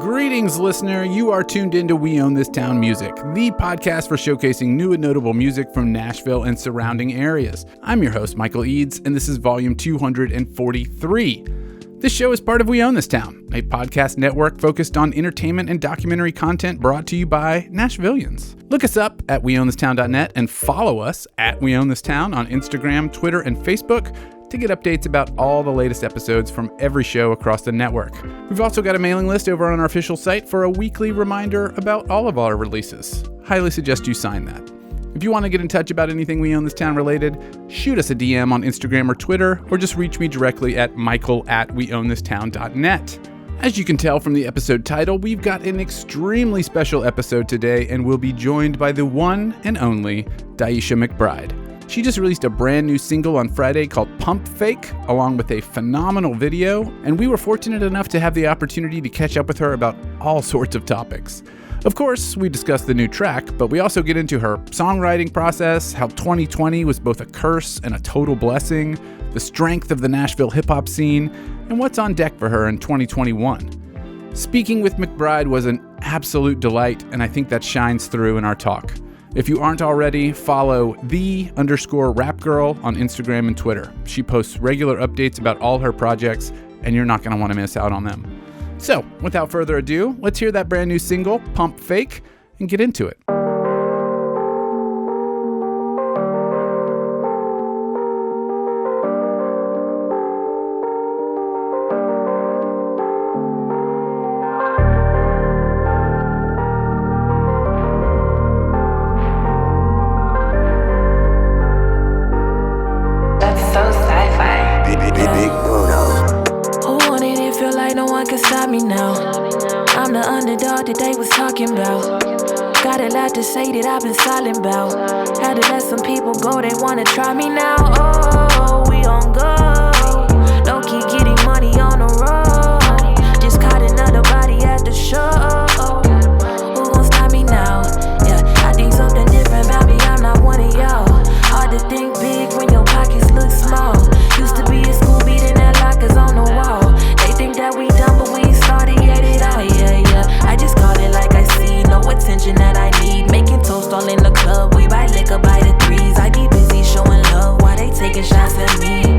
Greetings, listener. You are tuned into We Own This Town Music, the podcast for showcasing new and notable music from Nashville and surrounding areas. I'm your host, Michael Eads, and this is volume 243. This show is part of We Own This Town, a podcast network focused on entertainment and documentary content brought to you by Nashvillians. Look us up at weownthistown.net and follow us at We Own This Town on Instagram, Twitter, and Facebook to get updates about all the latest episodes from every show across the network. We've also got a mailing list over on our official site for a weekly reminder about all of our releases. Highly suggest you sign that. If you want to get in touch about anything We Own This Town related, shoot us a DM on Instagram or Twitter, or just reach me directly at michael@weownthistown.net. As you can tell from the episode title, we've got an extremely special episode today, and we'll be joined by the one and only Daisha McBride. She just released a brand new single on Friday called Pump Fake, along with a phenomenal video, and we were fortunate enough to have the opportunity to catch up with her about all sorts of topics. Of course, we discuss the new track, but we also get into her songwriting process, how 2020 was both a curse and a total blessing, the strength of the Nashville hip-hop scene, and what's on deck for her in 2021. Speaking with McBride was an absolute delight, and I think that shines through in our talk. If you aren't already, follow _rapgirl on Instagram and Twitter. She posts regular updates about all her projects, and you're not going to want to miss out on them. So, without further ado, let's hear that brand new single, Pump Fake, and get into it. That they was talking about. Got a lot to say that I've been silent about. Had to let some people go, they wanna try me now. Oh, we on go. Don't keep getting money on the road. Just caught another body at the show. Who gon' stop me now? Yeah, I think something different about me, I'm not one of y'all. Hard to think big when your pockets look small. Used to be a school beating that lockers on the wall. They think that we done, but we started yet it all, yeah. I just call it like I see, no attention that I need. Making toast all in the club, we buy liquor by the threes. I be busy showing love while they taking shots at me.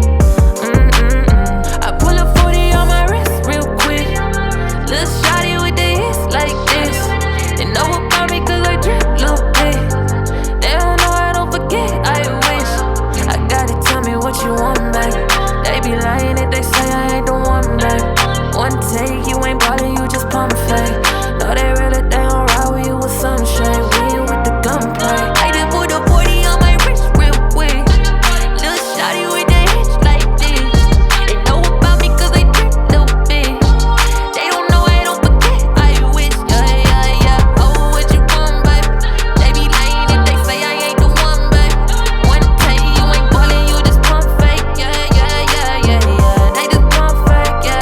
I pull a 40 on my wrist real quick. Little shawty with the hits like this. They know about me cause I drip little bit. They don't know I don't forget, I wish. I gotta tell me what you want back. They be lying if they say I ain't the one back. One take, you ain't ballin', you just pump fake. No, they really, they don't ride with you with some shade. We ain't with the gunplay. I just put a 40 on my wrist real quick. Little shawty with the hits like this. They know about me cause they drip little bit. They don't know I don't forget, I wish. Yeah. Oh, what you want, babe? They be lying if they say I ain't the one, babe. One take, you ain't ballin', you just pump fake. Yeah. They just pump fake, yeah.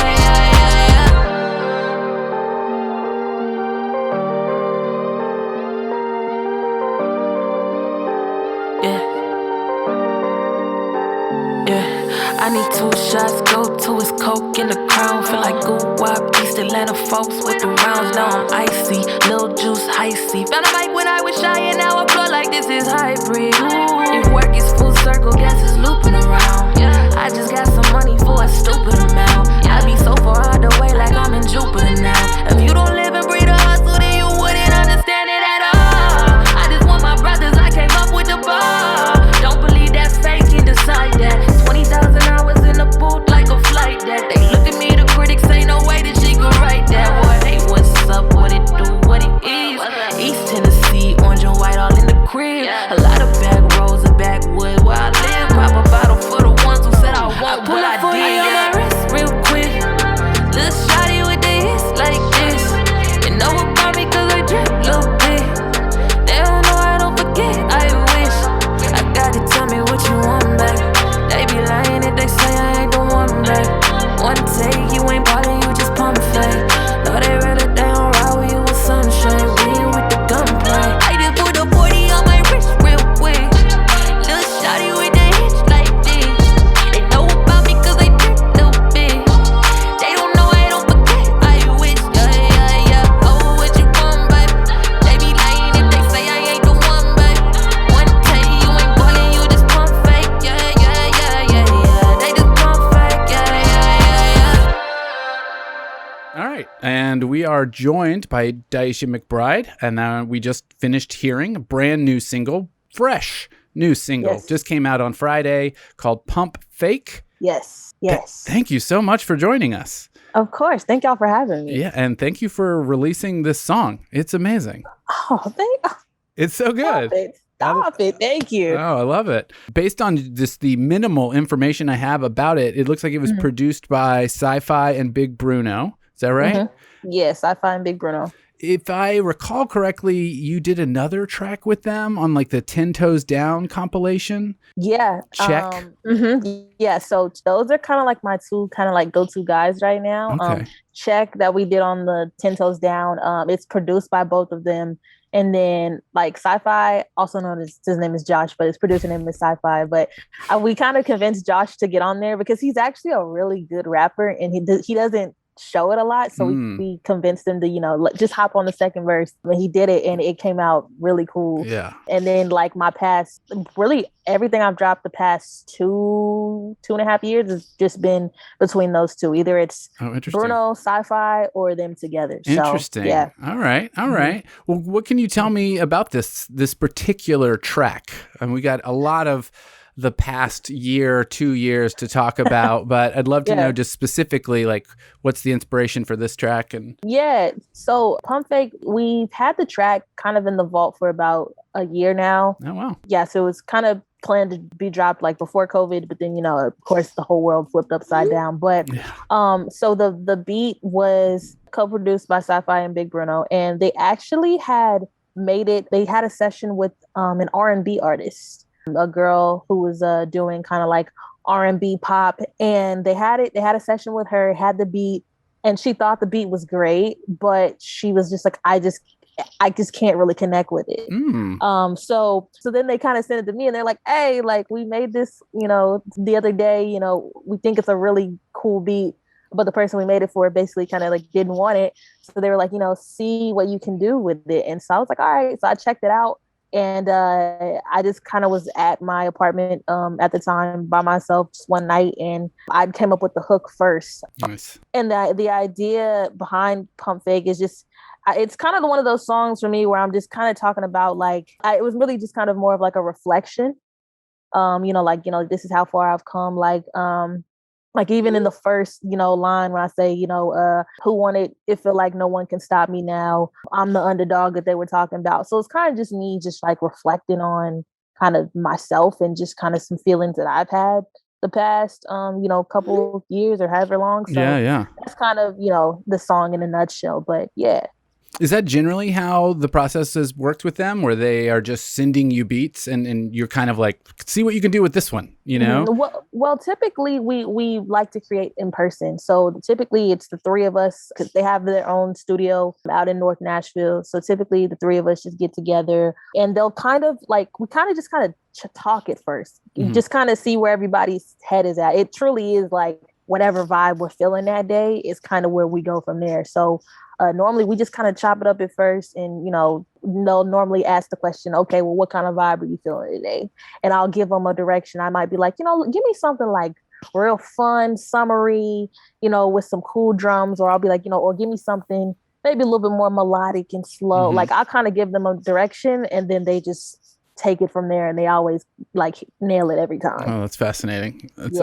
I need 2 shots, go to his coke in the crown. Feel like goo-wop, East Atlanta folks with the rounds. Now I'm icy, Lil Juice, icy. Found a mic when I was shy and now I flow like this is hybrid. If work is full circle, guess it's looping around. I just got some money for a stupid amount. I be so far out the way like I'm in Jupiter now. If you don't live and breathe a hustle, then you wouldn't understand it at all. I just want my brothers, I came up with the bar. Don't believe that's fake and decide that. 20,000 hours in the booth like a flight deck. They look at me, the critics say no way that she could write that. Boy, hey, what's up, what it do, what it is. East Tennessee, orange and white all in the crib. A lot of back roads and backwood where I live. Pop a bottle for the ones who said I won't, but I did. I pull a 40 on my wrist real quick. Little shawty with the hits like this. And we are joined by Daisha McBride, and we just finished hearing a brand new single, fresh new single, just came out on Friday called Pump Fake. Yes. Thank you so much for joining us. Of course. Thank y'all for having me. Yeah, and thank you for releasing this song. It's amazing. It's so good. Stop it. Thank you. Oh, I love it. Based on just the minimal information I have about it, it looks like it was produced by Sci-Fi and Big Bruno. Is that right? Mm-hmm. Yes, Sci-Fi and Big Bruno. If I recall correctly, you did another track with them on like the 10 Toes Down compilation. Yeah. Check. Yeah. So those are kind of like my two kind of like go-to guys right now. Okay. Check that we did on the 10 Toes Down. It's produced by both of them. And then like Sci-Fi, also known as, his name is Josh, but his producer name is Sci-Fi. But we kind of convinced Josh to get on there because he's actually a really good rapper and he doesn't show it a lot. So we convinced him to, just hop on the second verse. When he did it and it came out really cool. Yeah. And then like my past, really everything I've dropped the past two and a half years has just been between those two. Either it's Bruno, Sci-Fi, or them together. Interesting. So, yeah. All right. Well, what can you tell me about this particular track? And we got a lot of the past year, 2 years to talk about, but I'd love to know just specifically, like, what's the inspiration for this track? And so Pump Fake, we've had the track kind of in the vault for about a year now. Oh, wow. Yeah, so it was kind of planned to be dropped like before COVID, but then, of course, the whole world flipped upside down. But so the beat was co-produced by Sci-Fi and Big Bruno, and they actually had they had a session with an R&B artist, a girl who was doing kind of like R&B pop, and they had a session with her, had the beat, and she thought the beat was great, but she was just like, I just can't really connect with it. So then they kind of sent it to me and they're like, hey, like we made this, the other day, we think it's a really cool beat, but the person we made it for basically kind of like didn't want it. So they were like, see what you can do with it. And so I was like, all right. So I checked it out. And I just kind of was at my apartment at the time by myself just one night, and I came up with the hook first. Nice. And the idea behind Pump Fake is just, it's kind of one of those songs for me where I'm just kind of talking about it was really just kind of more of like a reflection. This is how far I've come. Like even in the first, line when I say, who wanted it feel like no one can stop me now. I'm the underdog that they were talking about. So it's kind of just me just like reflecting on kind of myself and just kind of some feelings that I've had the past, couple of years or however long. So that's kind of, the song in a nutshell. But yeah. Is that generally how the process has worked with them, where they are just sending you beats and you're kind of like, see what you can do with this one, Well, typically we like to create in person. So typically it's the three of us because they have their own studio out in North Nashville. So typically the three of us just get together and they'll kind of just talk at first. You just kind of see where everybody's head is at. It truly is like whatever vibe we're feeling that day is kind of where we go from there. So normally we just kind of chop it up at first and, they'll normally ask the question, okay, well, what kind of vibe are you feeling today? And I'll give them a direction. I might be like, give me something like real fun, summery, with some cool drums, or I'll be like, or give me something maybe a little bit more melodic and slow. Like I'll kind of give them a direction and then they just take it from there, and they always nail it every time. Oh, that's fascinating. That's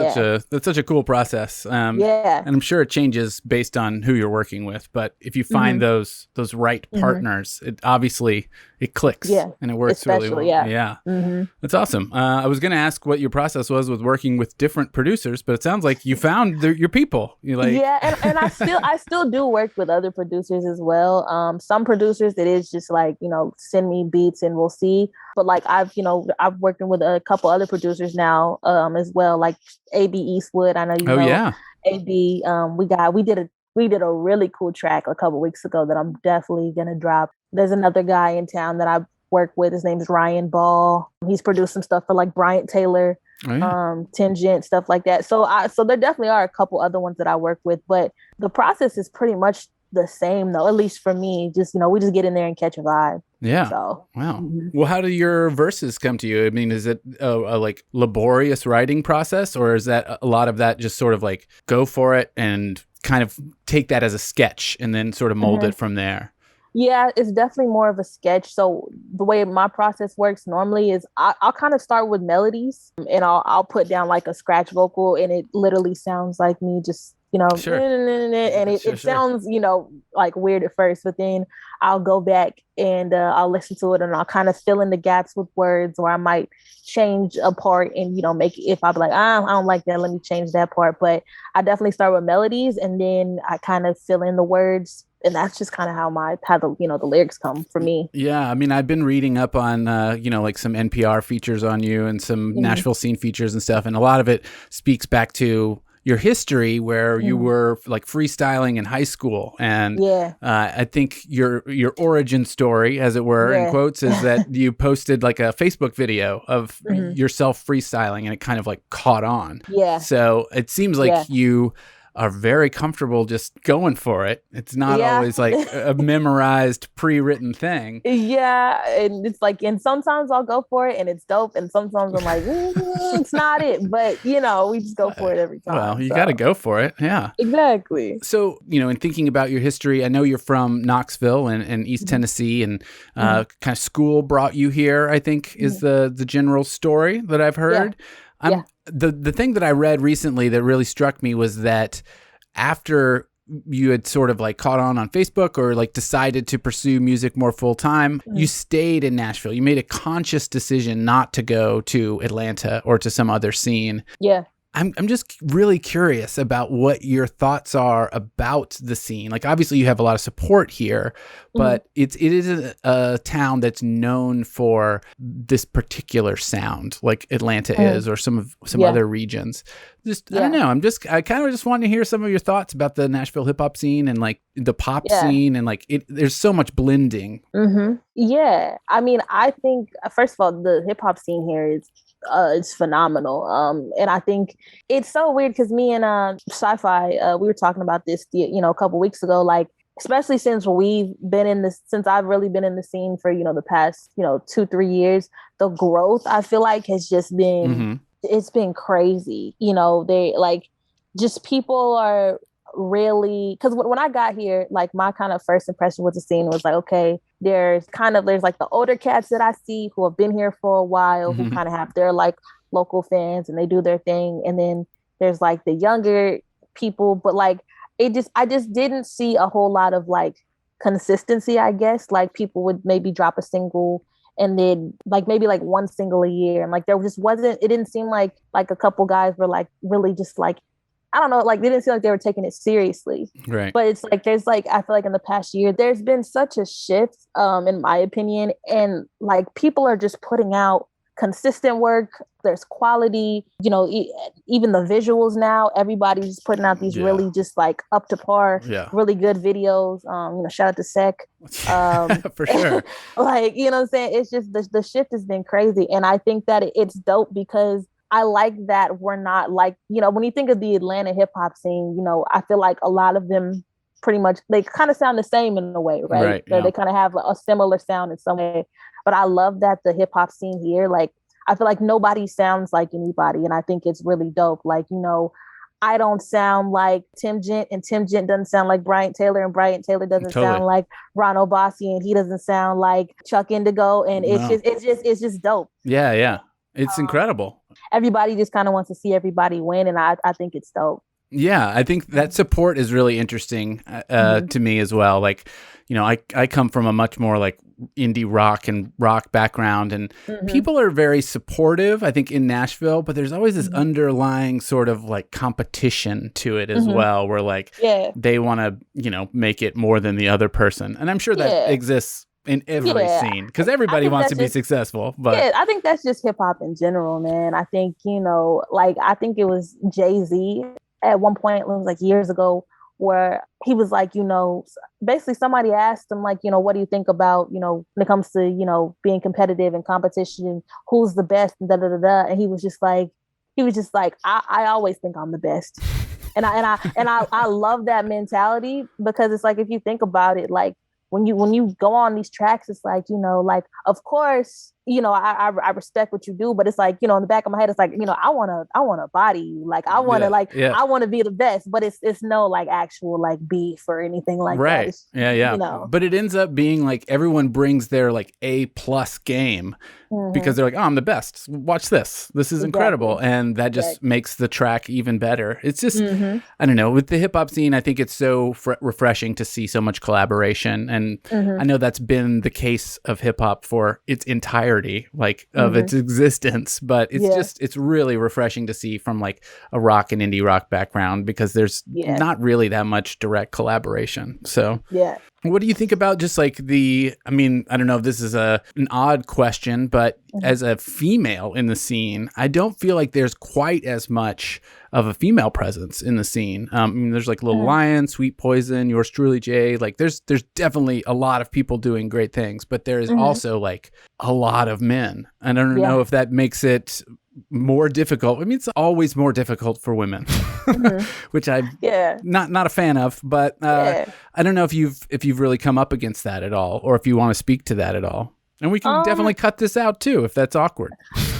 such a cool process. And I'm sure it changes based on who you're working with, but if you find those right partners, it obviously it clicks and it works really well. That's awesome. I was going to ask what your process was with working with different producers, but it sounds like you found your people. And I still do work with other producers as well. Some producers that is just like, send me beats and we'll see. But like I've worked with a couple other producers now as well, like AB Eastwood. I know you know AB. We did a really cool track a couple weeks ago that I'm definitely gonna drop. There's another guy in town that I work with. His name is Ryan Ball. He's produced some stuff for like Bryant Taylor, Tangent, stuff like that. So there definitely are a couple other ones that I work with, but the process is pretty much the same though, at least for me. Just we just get in there and catch a vibe. Yeah. So, wow. Well, how do your verses come to you? I mean, is it a like laborious writing process, or is that a lot of that just sort of like go for it and kind of take that as a sketch and then sort of mold it from there? Yeah, it's definitely more of a sketch. So the way my process works normally is I'll kind of start with melodies, and I'll put down like a scratch vocal, and it literally sounds like me just, Sure. and it sounds, like weird at first, but then I'll go back and I'll listen to it, and I'll kind of fill in the gaps with words, or I might change a part and, make it, if I'll be like, I don't like that, let me change that part. But I definitely start with melodies, and then I kind of fill in the words. And that's just kind of how the lyrics come for me. Yeah. I mean, I've been reading up on, like some NPR features on you and some Nashville scene features and stuff. And a lot of it speaks back to your history where you were like freestyling in high school. And I think your origin story, as it were, in quotes, is that you posted like a Facebook video of yourself freestyling, and it kind of like caught on. Yeah. So it seems like you are very comfortable just going for it. It's not always like a memorized, pre-written thing. Yeah, and it's like, and sometimes I'll go for it and it's dope, and sometimes I'm like, it's not it. But we just go for it every time. Well, you got to go for it. Yeah, exactly. So, in thinking about your history, I know you're from Knoxville and East Tennessee, and kind of school brought you here, I think, is the general story that I've heard. The thing that I read recently that really struck me was that after you had sort of like caught on Facebook or like decided to pursue music more full time, you stayed in Nashville. You made a conscious decision not to go to Atlanta or to some other scene. Yeah. I'm just really curious about what your thoughts are about the scene. Like, obviously you have a lot of support here, but it is a town that's known for this particular sound, like Atlanta is, or some other regions. I don't know. I kind of just want to hear some of your thoughts about the Nashville hip hop scene and like the pop scene, and like there's so much blending. Yeah. I mean, I think first of all, the hip hop scene here is it's phenomenal. And I think it's so weird because me and Sci-Fi, we were talking about this, a couple weeks ago, like, especially since I've really been in the scene for, the past, 2-3 years, the growth I feel like has just been, it's been crazy. They like, just people are really, because when I got here, like my kind of first impression with the scene was like, okay, there's like the older cats that I see who have been here for a while, who kind of have their like local fans and they do their thing. And then there's like the younger people, but like I just didn't see a whole lot of like consistency, I guess. Like people would maybe drop a single and then like maybe like one single a year. And like there just wasn't, it didn't seem like a couple guys were like really just like, I don't know, like they didn't feel like they were taking it seriously. Right. But it's like, there's like, I feel like in the past year, there's been such a shift, in my opinion. And like people are just putting out consistent work. There's quality, even the visuals now, everybody's just putting out these really just like up to par, really good videos. Shout out to Sec. For sure. Like, what I'm saying? It's just the shift has been crazy. And I think that it's dope because I like that we're not like, when you think of the Atlanta hip hop scene, I feel like a lot of them pretty much, they kind of sound the same in a way, right? They kind of have a similar sound in some way. But I love that the hip hop scene here, like, I feel like nobody sounds like anybody. And I think it's really dope. Like, I don't sound like Tim Gent, and Tim Gent doesn't sound like Bryant Taylor, and Bryant Taylor doesn't sound like Ron Obasi, and he doesn't sound like Chuck Indigo. And it's just dope. Yeah. Yeah. It's incredible. Everybody just kind of wants to see everybody win. And I think it's dope. Yeah, I think that support is really interesting to me as well. Like, I come from a much more like indie rock background, and people are very supportive, I think, in Nashville, but there's always this underlying sort of like competition to it as well, where like they want to, make it more than the other person. And I'm sure that exists in every scene because everybody wants to be successful. But I think that's just hip hop in general, man. I think, like, I think it was Jay-Z at one point, it was like years ago, where he was like, basically somebody asked him like, what do you think about, when it comes to, being competitive and competition, who's the best, and and he was just like, I always think I'm the best. And I love that mentality, because it's like, if you think about it, like when you go on these tracks, it's like, like, of course, I respect what you do, but it's like, in the back of my head, it's like, I want to body you. Like, I want to I want to be the best, but it's no like actual like beef or anything like that. It's, But it ends up being like everyone brings their like A+ game because they're like, oh, I'm the best. Watch this. This is incredible. And that just makes the track even better. It's just, I don't know, with the hip hop scene, I think it's so refreshing to see so much collaboration. And I know that's been the case of hip hop for its entirety, like of its existence. But it's it's really refreshing to see from like a rock and indie rock background because there's not really that much direct collaboration. So what do you think about just like I don't know if this is an odd question, but as a female in the scene, I don't feel like there's quite as much of a female presence in the scene. There's like Little Lion, Sweet Poison, Yours Truly, Jay. Like there's definitely a lot of people doing great things, but there is also like a lot of men. I don't know if that makes it more difficult. I mean, it's always more difficult for women, which I'm not a fan of. But I don't know if you've really come up against that at all, or if you want to speak to that at all. And we can definitely cut this out too if that's awkward.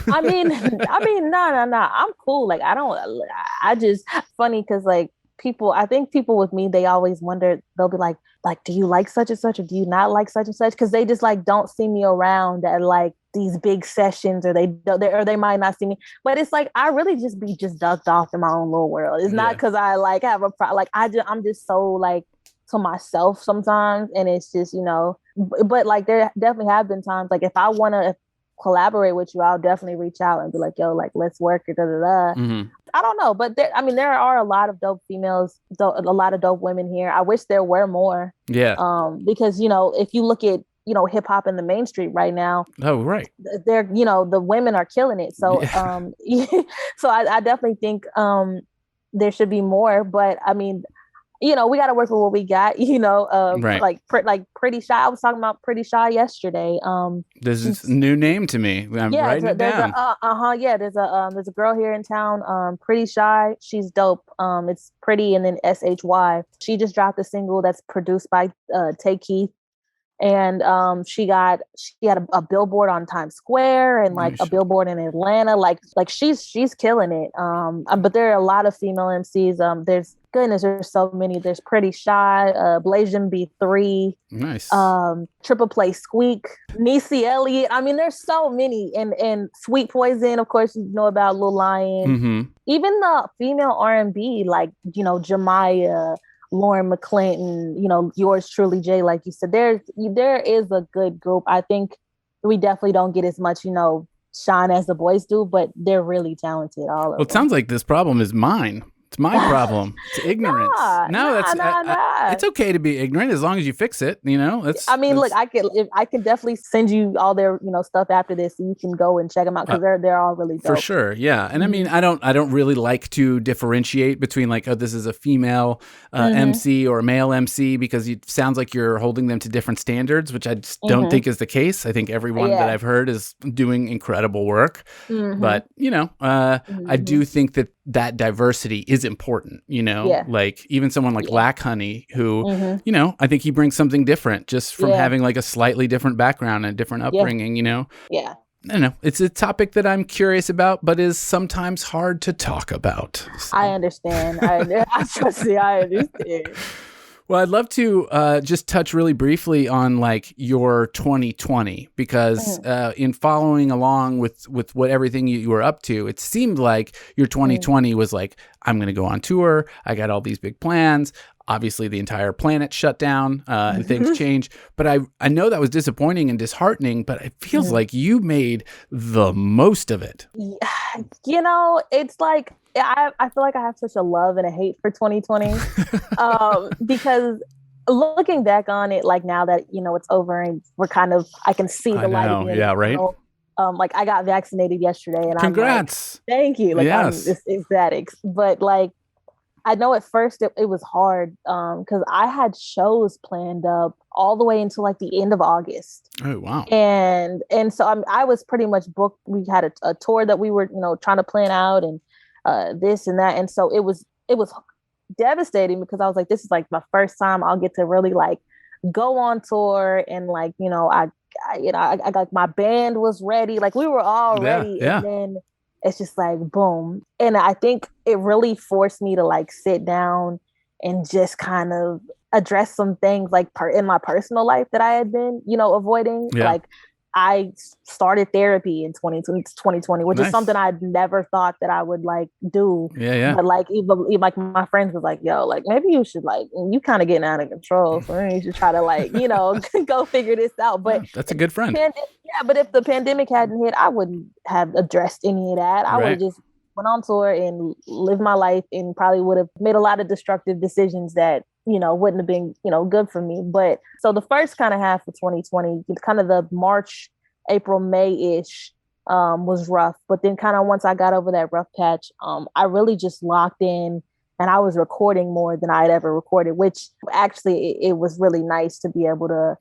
I mean, no. I'm cool. Like I just funny because like I think people with me, they always wonder. They'll be like, do you like such and such, or do you not like such and such? Because they just like don't see me around at like these big sessions, or they might not see me. But it's like I really just be ducked off in my own little world. It's not because I like have a problem. Like I'm just so like to myself sometimes, and it's just But like there definitely have been times like if I want to collaborate with you, I'll definitely reach out and be like, yo, like let's work it. I don't know, but there are a lot of dope females, a lot of dope women here. I wish there were more. Yeah. Because if you look at hip hop in the main street right now. Oh, right. They're the women are killing it. So so I definitely think there should be more. But I mean, we got to work with what we got. Like Pretty Shy. I was talking about Pretty Shy yesterday. This is a new name to me. I'm writing it down. There's a girl here in town, Pretty Shy. She's dope. It's Pretty and then SHY. She just dropped a single that's produced by Tay Keith. And she had a billboard on Times Square and like a billboard in Atlanta. Like she's killing it. But there are a lot of female MCs. There's so many. There's Pretty Shy, Blasian B3, nice. Triple Play Squeak, Niecy Elliott. I mean, there's so many. And Sweet Poison, of course, you know about Lil Lion. Even the female R&B, like Jemiah, Lauren McClinton, Yours Truly, Jay, like you said, there is a good group. I think we definitely don't get as much, shine as the boys do, but they're really talented. All of them. Well, it sounds like this problem is mine. It's my problem. It's ignorance. It's okay to be ignorant as long as you fix it. Look, I can definitely send you all their stuff after this, so you can go and check them out because they're all really dope. For sure, yeah. And I mean, I don't really like to differentiate between like, oh, this is a female MC or a male MC because it sounds like you're holding them to different standards, which I just don't think is the case. I think everyone that I've heard is doing incredible work, but I do think that diversity is important, like even someone like Lack Honey, who, I think he brings something different just from having like a slightly different background and different upbringing, Yeah. I don't know. It's a topic that I'm curious about, but is sometimes hard to talk about. So. I understand. I understand. Well, I'd love to just touch really briefly on like your 2020, because in following along with what everything you were up to, it seemed like your 2020 was like, I'm going to go on tour. I got all these big plans. Obviously, the entire planet shut down and things changed. But I know that was disappointing and disheartening, but it feels like you made the most of it. It's like, I feel like I have such a love and a hate for 2020 because looking back on it, like now that, it's over and I can see the light again. Yeah, right. Like I got vaccinated yesterday and congrats. I'm like, thank you. Like, yes. I'm ecstatic. But like, I know at first it was hard because I had shows planned up all the way until like the end of August. Oh, wow. And so I was pretty much booked. We had a tour that we were, trying to plan out and this and that. And so it was devastating because I was like, this is like my first time I'll get to really like go on tour and like, I like my band was ready. Like we were all ready. Yeah. And then it's just like, boom. And I think it really forced me to like sit down and just kind of address some things like in my personal life that I had been, avoiding. Yeah. Like I started therapy in 2020, which Nice. is something I'd never thought that I would like do. Yeah. But like even like my friends was like, yo, like maybe you should like, you kind of getting out of control. So maybe you should try to like, go figure this out. But that's a good friend. But if the pandemic hadn't hit, I wouldn't have addressed any of that. I would have just went on tour and lived my life and probably would have made a lot of destructive decisions that wouldn't have been, good for me. But so the first kind of half of 2020, kind of the March, April, May-ish was rough. But then kind of once I got over that rough patch, I really just locked in and I was recording more than I had ever recorded, which actually it was really nice to be able to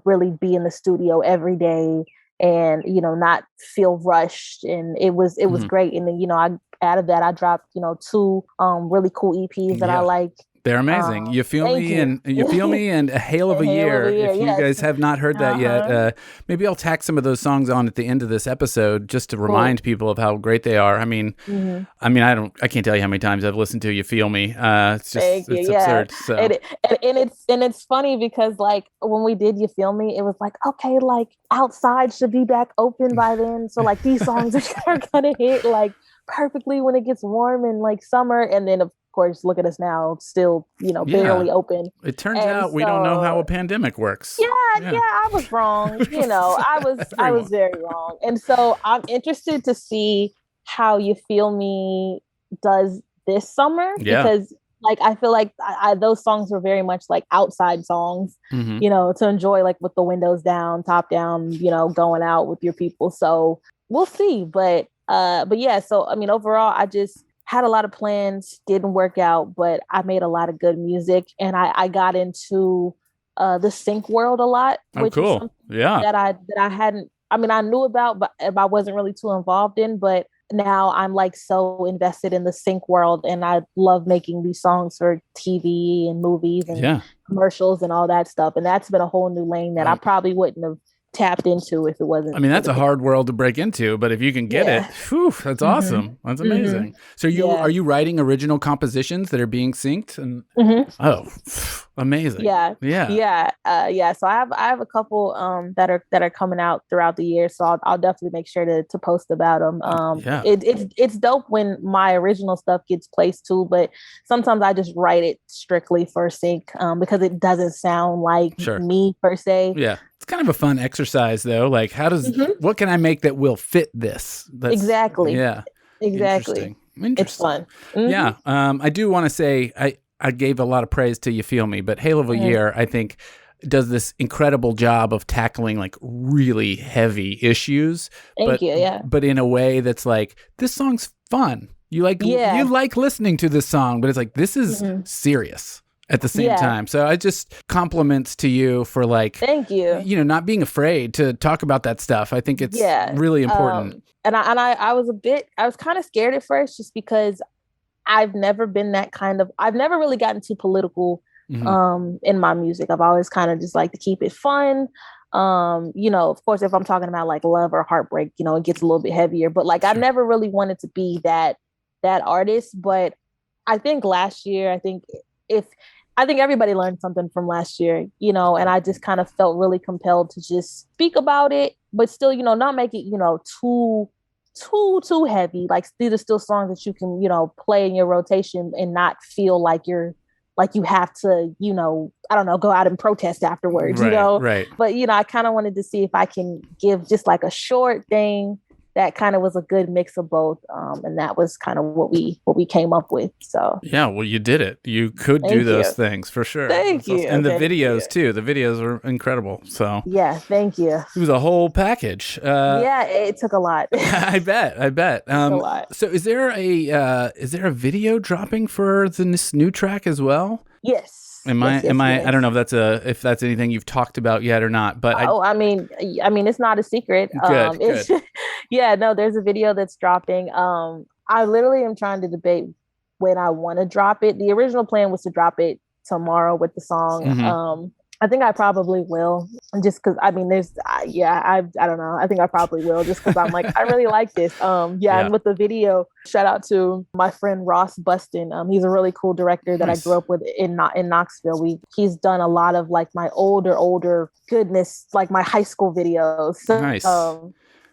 really be in the studio every day and, not feel rushed. And it was great. And then, out of that, I dropped, 2 really cool EPs that I like. They're amazing. You feel me, and you feel me, and a hail of a year. If you guys have not heard that yet, maybe I'll tack some of those songs on at the end of this episode just to remind people of how great they are. I mean, I can't tell you how many times I've listened to "You Feel Me." It's just it's absurd. So. And it's funny because like when we did "You Feel Me," it was like, okay, like outside should be back open by then, so like these songs are gonna hit like perfectly when it gets warm in like summer, and then of course, look at us now, still, barely open. It turns out we don't know how a pandemic works. Yeah, I was wrong. I was very wrong. And so I'm interested to see how "You Feel Me" does this summer because like I feel like those songs were very much like outside songs, to enjoy like with the windows down, top down, going out with your people. So we'll see. But yeah, so I mean, overall, I just had a lot of plans, didn't work out, but I made a lot of good music, and I got into the sync world a lot, which is something that I hadn't. I mean, I knew about, but I wasn't really too involved in. But now I'm like so invested in the sync world, and I love making these songs for TV and movies and commercials and all that stuff. And that's been a whole new lane that I probably wouldn't have tapped into if it wasn't. I mean, that's a hard world to break into, but if you can get it, whew, that's awesome. That's amazing. So are you writing original compositions that are being synced? And oh, amazing. So I have a couple that are coming out throughout the year, so I'll definitely make sure to post about them. It's dope when my original stuff gets placed too, but sometimes I just write it strictly for sync because it doesn't sound like me per se. It's kind of a fun exercise though. Like what can I make that will fit this? Exactly. Interesting. It's fun. I do want to say I gave a lot of praise to "You Feel Me," but Hail of a Year, I think, does this incredible job of tackling like really heavy issues. But in a way that's like, this song's fun. You like listening to this song, but it's like, this is serious at the same time. So I just compliments to you for like, thank you. Not being afraid to talk about that stuff. I think it's really important. And I was kind of scared at first just because I've never really gotten too political in my music. I've always kind of just like to keep it fun. Of course, if I'm talking about like love or heartbreak, it gets a little bit heavier, but like I never really wanted to be that artist. But I think last year, I think everybody learned something from last year, and I just kind of felt really compelled to just speak about it, but still, not make it, too heavy. Like these are still songs that you can, play in your rotation and not feel like you have to, I don't know, go out and protest afterwards, Right. But, I kind of wanted to see if I can give just like a short thing that kind of was a good mix of both. And that was kind of what we came up with. So yeah, well, you did it. You could do those things for sure. Thank you. And the videos too. The videos were incredible. So yeah, thank you. It was a whole package. It took a lot. I bet. A lot. So is there a video dropping for this new track as well? Yes. I don't know if that's anything you've talked about yet or not, but I mean, it's not a secret. Good. There's a video that's dropping. I literally am trying to debate when I want to drop it. The original plan was to drop it tomorrow with the song. I think I probably will, just because I mean, I don't know. I think I probably will, just because I'm like, I really like this. And with the video, shout out to my friend Ross Buston. He's a really cool director that I grew up with in Knoxville. He's done a lot of like my older goodness, like my high school videos. So, nice.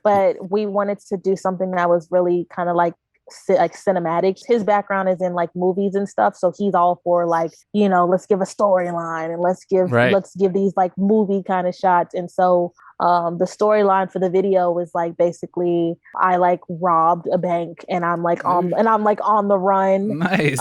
But we wanted to do something that was really kind of like cinematic. His background is in like movies and stuff, so he's all for like, you know, let's give a storyline and let's give these like movie kind of shots. And so the storyline for the video was like basically I like robbed a bank and I'm like on the run. Nice.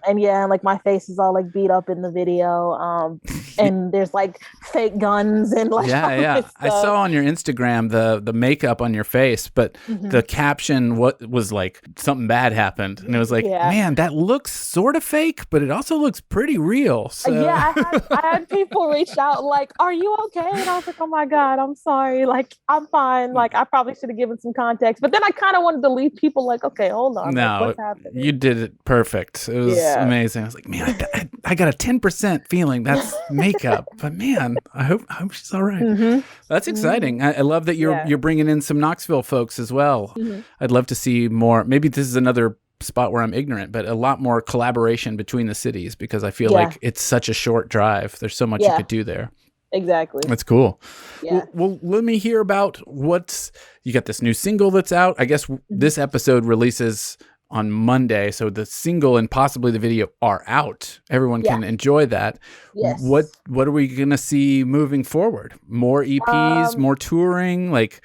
And like my face is all like beat up in the video. And there's like fake guns and like I saw on your Instagram the makeup on your face, but the caption was like something bad happened, and it was like, man, that looks sort of fake, but it also looks pretty real. So. I had people reach out like, "Are you okay?" And I was like, "Oh my God, I'm sorry. Like, I'm fine. Like, I probably should have given some context." But then I kind of wanted to leave people like, "Okay, hold on. No, like, what's happening?" You did it perfect. It was amazing. I was like, man, I got a 10% feeling that's makeup, but man, I hope she's all right. That's exciting. I love that you're bringing in some Knoxville folks as well. I'd love to see more. Maybe this is another spot where I'm ignorant, but a lot more collaboration between the cities, because I feel like it's such a short drive. There's so much you could do there. Exactly. That's cool. Yeah. Well, let me hear about you got this new single that's out. I guess this episode releases on Monday, so the single and possibly the video are out. Everyone can enjoy that. Yes. What are we gonna see moving forward? More EPs, more touring, like.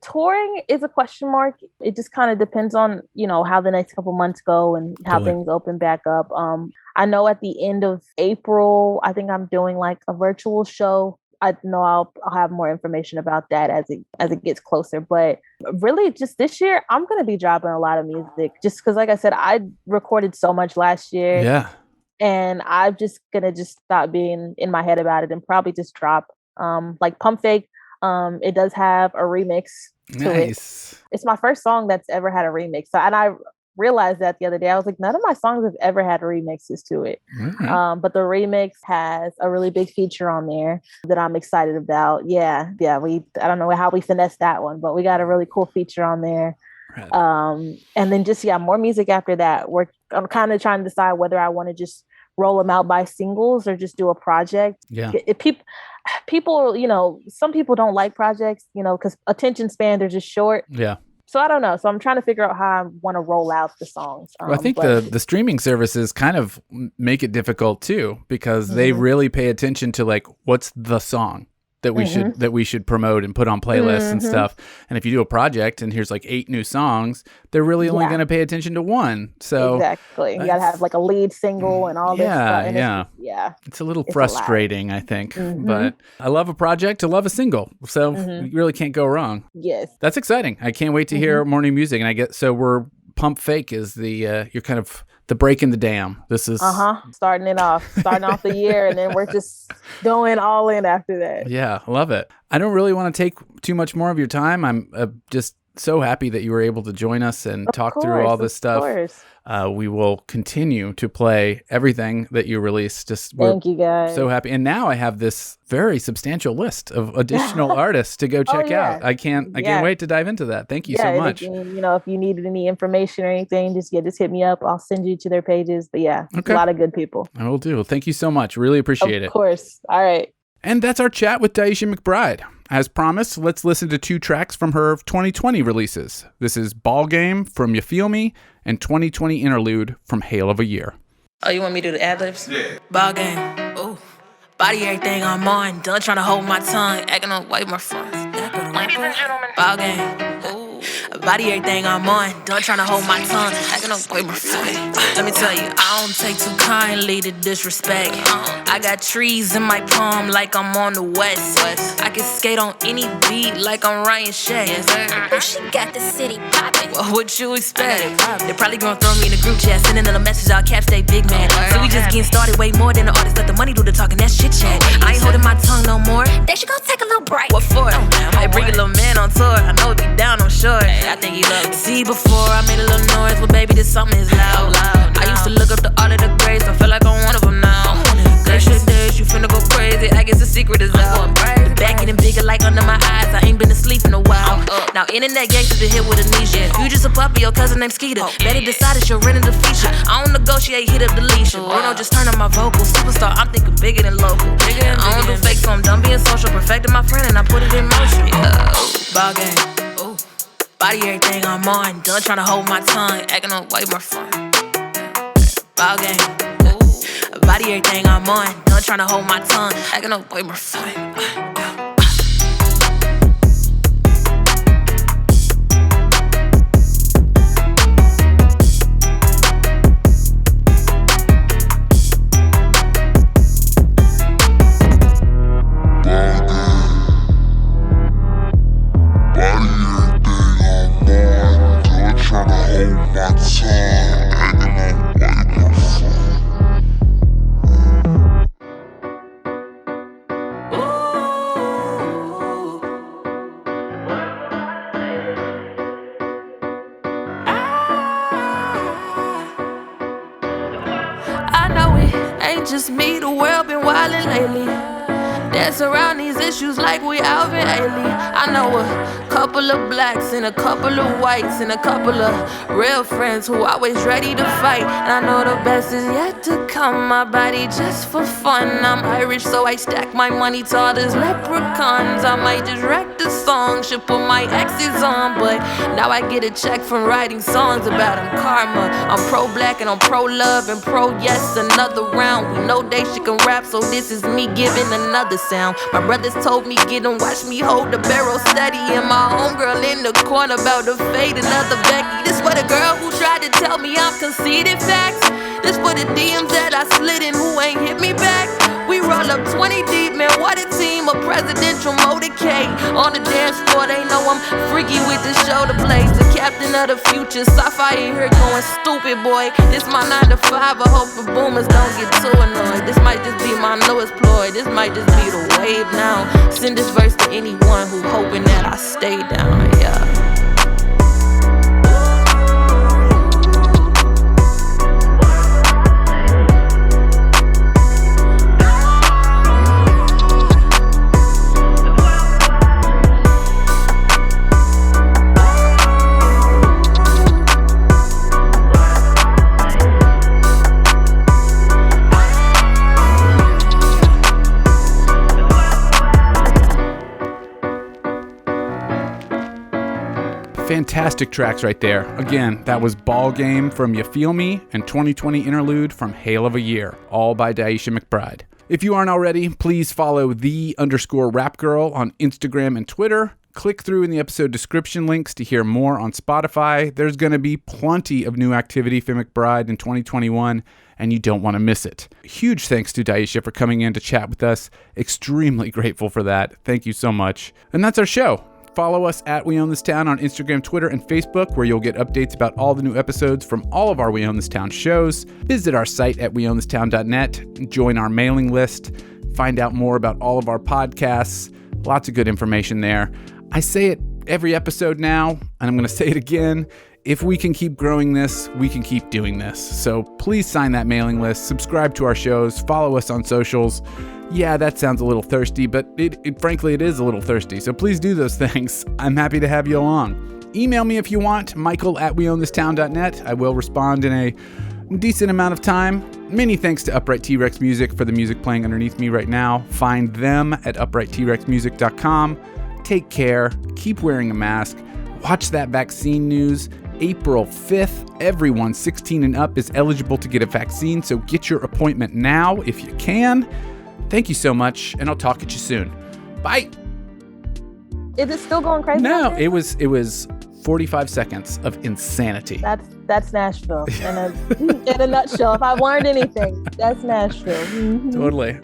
Touring is a question mark. It just kind of depends on, you know, how the next couple months go and how things open back up. I know at the end of April, I think I'm doing like a virtual show. I know I'll have more information about that as it gets closer. But really, just this year, I'm going to be dropping a lot of music, just because, like I said, I recorded so much last year. Yeah. And I'm just going to stop being in my head about it and probably just drop like Pump Fake. It does have a remix to it. It's my first song that's ever had a remix. So, and I realized that the other day. I was like, none of my songs have ever had remixes to it. But the remix has a really big feature on there that I'm excited about. I don't know how we finessed that one, but we got a really cool feature on there. And then just more music after that. I'm kind of trying to decide whether I want to just roll them out by singles or just do a project. People, you know, some people don't like projects, you know, because attention spans are just short. So I don't know. So I'm trying to figure out how I want to roll out the songs. Well, I think the streaming services kind of make it difficult too, because they really pay attention to like, what's the song that we should promote and put on playlists and stuff. And if you do a project and here's like 8 new songs, they're really only going to pay attention to one. So exactly, you got to have like a lead single and all this stuff. And it's a little frustrating, I think. But I love a project. I love a single. So you really can't go wrong. Yes, that's exciting. I can't wait to hear more new music. And we're Pump Fake is you're kind of the break in the dam. This is starting off the year, and then we're just going all in after that. Yeah, love it. I don't really want to take too much more of your time. I'm just so happy that you were able to join us and talk through all this stuff. We will continue to play everything that you release. Thank you guys. So happy. And now I have this very substantial list of additional artists to go check out. I can't wait to dive into that. Thank you so much. If you needed any information or anything, just hit me up. I'll send you to their pages. But a lot of good people. I will do. Thank you so much. Really appreciate it. Of course. All right. And that's our chat with Daisha McBride. As promised, let's listen to 2 tracks from her 2020 releases. This is Ball Game from You Feel Me and 2020 Interlude from Hail of a Year. Oh, you want me to do the ad-libs? Yeah. Ball game. Ooh. Body everything I'm on. Done trying to hold my tongue. Acting up way more fun. Ladies and gentlemen. Ball game. Ooh. Body everything I'm on. Done trying to hold my tongue. Acting up way more fun. Let me tell you, I don't take too kindly to disrespect. I got trees in my palm like I'm on the west. I can skate on any beat like I'm Ryan Shay. Oh, she got the city poppin'. Well, what you expect? They probably gonna throw me in the group chat, sending them a message, all caps, they big man. So we just getting started way more than the artists. Let the money do the talking, that shit chat. I ain't holding my tongue no more. They should go take a little break. What for? I bring a little man on tour. I know it be down, I'm sure. I think he love me. See, before I made a little noise, but baby, this something is loud. I used to look up to all of the grades, I feel like I'm one of them now. Good shit days, you finna go crazy. crazy, I guess the secret is out. The back getting bigger like under my eyes. I ain't been asleep in a while. Now internet gangsters been hit with amnesia. You just a puppy, your cousin named Skeeter. Betty decided she'll rent the feature. I don't negotiate, hit up deletion. Bruno just turned on my vocals. Superstar, I'm thinking bigger than local. I don't do fake, so I'm done being social. Perfected my friend and I put it in motion. Ball game. Body everything I'm on. Done trying to hold my tongue. Acting up way more fun. Ball game. Body everything I'm on. Done trying to hold my tongue. Acting up way more fun. Just me, the world been wildin' lately. Dance around these issues like we Alvin Ailey. I know a couple of blacks and a couple of whites and a couple of real friends who always ready to fight. And I know the best is yet to come. My body just for fun. I'm Irish, so I stack my money to all these leprechauns. I might just wreck the song, should put my exes on, but now I get a check from writing songs about them. Karma. I'm pro-black and I'm pro-love and pro-yes. Another round. We know Daisha can rap, so this is me giving another sound. My brothers told me get 'em, watch me hold the barrel steady. And my homegirl in the corner about to fade another Becky. This for the girl who tried to tell me I'm conceited facts. This for the DMs that I slid in who ain't hit me back. We roll up 20 deep, man, what a team. A presidential motorcade on the dance floor. They know I'm freaky with the shoulder blades. The captain of the future, sci-fi in here going stupid, boy. This my 9 to 5, I hope the boomers don't get too annoyed. This might just be my newest ploy. This might just be the wave now. Send this verse to anyone who hoping that I stay down, yeah. Fantastic tracks right there. Again, that was Ball Game from You Feel Me and 2020 Interlude from Hail of a Year, all by Daisha McBride. If you aren't already, please follow _rapgirl on Instagram and Twitter. Click through in the episode description links to hear more on Spotify. There's going to be plenty of new activity for McBride in 2021, and you don't want to miss it. Huge thanks to Daisha for coming in to chat with us. Extremely grateful for that. Thank you so much. And that's our show. Follow us at We Own This Town on Instagram, Twitter, and Facebook, where you'll get updates about all the new episodes from all of our We Own This Town shows. Visit our site at weownthistown.net, join our mailing list, find out more about all of our podcasts. Lots of good information there. I say it every episode now, and I'm going to say it again. If we can keep growing this, we can keep doing this. So please sign that mailing list, subscribe to our shows, follow us on socials. Yeah, that sounds a little thirsty, but frankly, it is a little thirsty. So please do those things. I'm happy to have you along. Email me if you want, michael@weownthistown.net. I will respond in a decent amount of time. Many thanks to Upright T-Rex Music for the music playing underneath me right now. Find them at uprighttrexmusic.com. Take care. Keep wearing a mask. Watch that vaccine news. April 5th, everyone 16 and up is eligible to get a vaccine, so get your appointment now if you can. Thank you so much, and I'll talk at you soon. Bye. Is it still going crazy? No, it was 45 seconds of insanity. That's Nashville in a nutshell. If I've learned anything, that's Nashville. Mm-hmm. Totally.